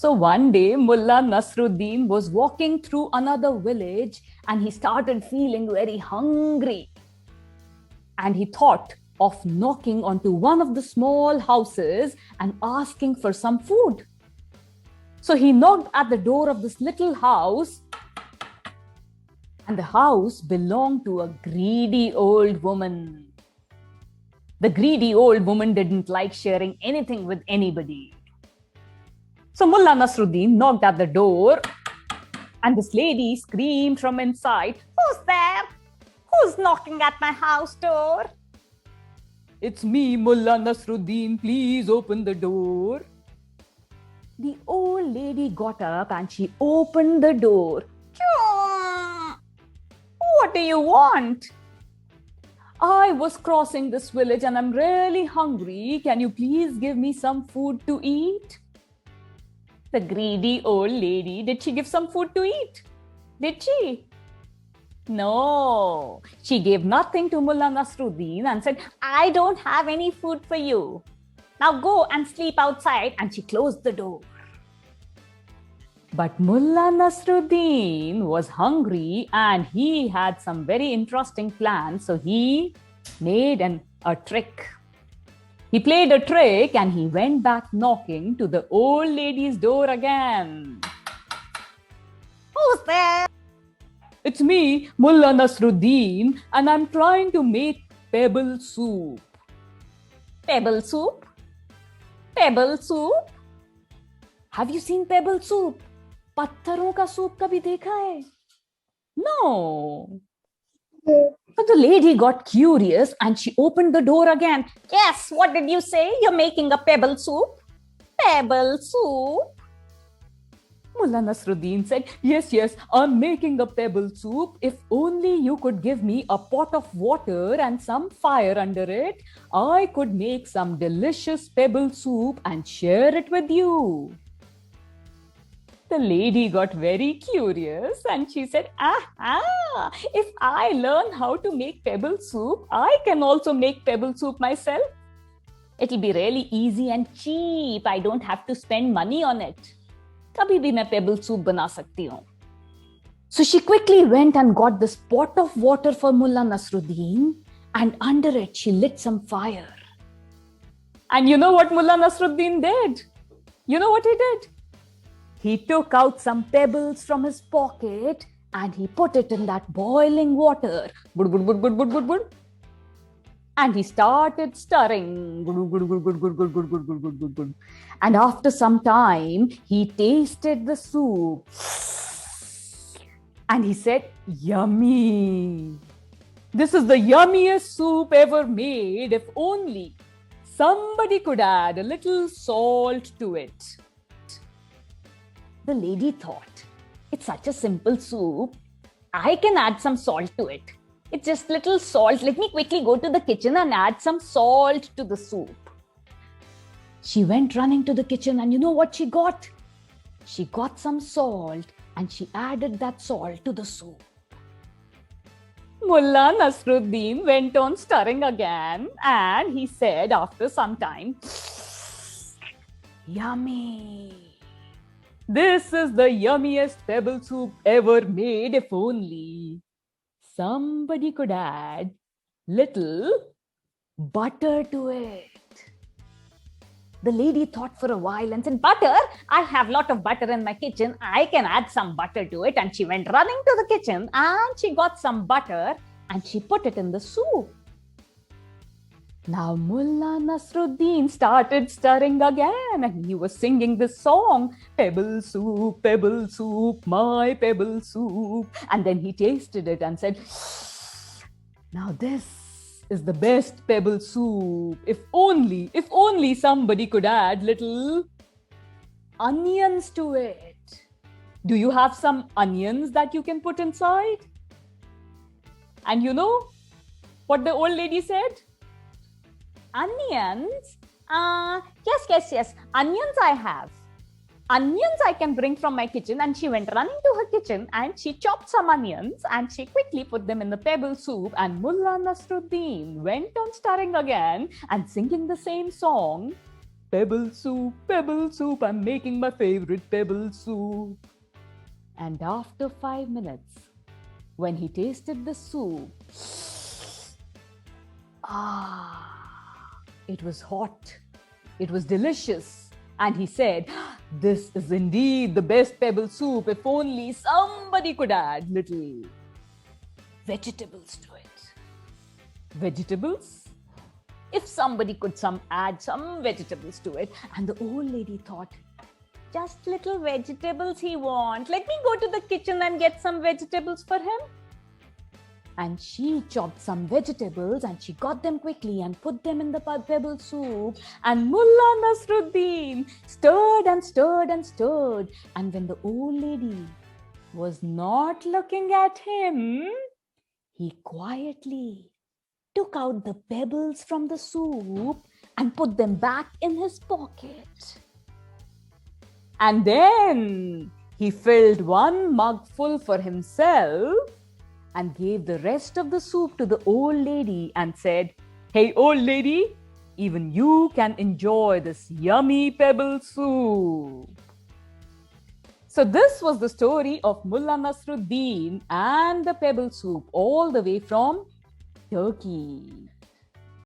So one day, Mullah Nasruddin was walking through another village and he started feeling very hungry. And he thought of knocking onto one of the small houses and asking for some food. So he knocked at the door of this little house, and the house belonged to a greedy old woman. The greedy old woman didn't like sharing anything with anybody. So Mullah Nasruddin knocked at the door, and this lady screamed from inside, "Who's there? Who's knocking at my house door?" "It's me, Mullah Nasruddin. Please open the door." The old lady got up and she opened the door. "What do you want?" "I was crossing this village and I'm really hungry. Can you please give me some food to eat?" The greedy old lady, did she give some food to eat? Did she? No. She gave nothing to Mullah Nasruddin and said, "I don't have any food for you. Now go and sleep outside," and she closed the door. But Mullah Nasruddin was hungry and he had some very interesting plans, so he made a trick. He played a trick and he went back knocking to the old lady's door again. "Who's there?" "It's me, Mullah Nasruddin, and I'm trying to make pebble soup." "Pebble soup? Pebble soup? Have you seen pebble soup? पत्थरों का soup कभी देखा है? No. But the lady got curious and she opened the door again. "Yes, what did you say? You're making a pebble soup?" "Pebble soup?" Mullah Nasruddin said, Yes, I'm making a pebble soup. If only you could give me a pot of water and some fire under it, I could make some delicious pebble soup and share it with you." The lady got very curious and she said, "If I learn how to make pebble soup, I can also make pebble soup myself. It'll be really easy and cheap. I don't have to spend money on it. Kabhi bhi main pebble soup bana sakti hu." So she quickly went and got this pot of water for Mullah Nasruddin, and under it she lit some fire. And you know what Mullah Nasruddin did? You know what he did? He took out some pebbles from his pocket and he put it in that boiling water. Bud, bud, bud, bud, bud, bud, bud. And he started stirring. And after some time, he tasted the soup. And he said, "Yummy. This is the yummiest soup ever made. If only somebody could add a little salt to it." The lady thought, "It's such a simple soup. I can add some salt to it. It's just little salt. Let me quickly go to the kitchen and add some salt to the soup." She went running to the kitchen and you know what she got? She got some salt and she added that salt to the soup. Mullah Nasruddin went on stirring again and he said after some time, "Yummy. This is the yummiest pebble soup ever made. If only somebody could add little butter to it." The lady thought for a while and said, "Butter? I have a lot of butter in my kitchen. I can add some butter to it." And she went running to the kitchen and she got some butter and she put it in the soup. Now Mullah Nasruddin started stirring again and he was singing this song, pebble soup, my pebble soup." And then he tasted it and said, "Now this is the best pebble soup. If only somebody could add little onions to it. Do you have some onions that you can put inside?" And you know what the old lady said? "Onions? Yes. Onions I have. Onions I can bring from my kitchen." And she went running to her kitchen and she chopped some onions and she quickly put them in the pebble soup. And Mullah Nasruddin went on stirring again and singing the same song, pebble soup, I'm making my favorite pebble soup. And after 5 minutes, when he tasted the soup, it was hot, it was delicious, and he said, "This is indeed the best pebble soup, if only somebody could add little vegetables to it." Vegetables? If somebody could add some vegetables to it. And the old lady thought, just little vegetables he wants. Let me go to the kitchen and get some vegetables for him. And she chopped some vegetables and she got them quickly and put them in the pebble soup. And Mullah Nasruddin stirred and stirred and stirred. And when the old lady was not looking at him, he quietly took out the pebbles from the soup and put them back in his pocket. And then he filled one mug full for himself and gave the rest of the soup to the old lady and said, "Hey, old lady, even you can enjoy this yummy pebble soup." So this was the story of Mullah Nasruddin and the pebble soup, all the way from Turkey.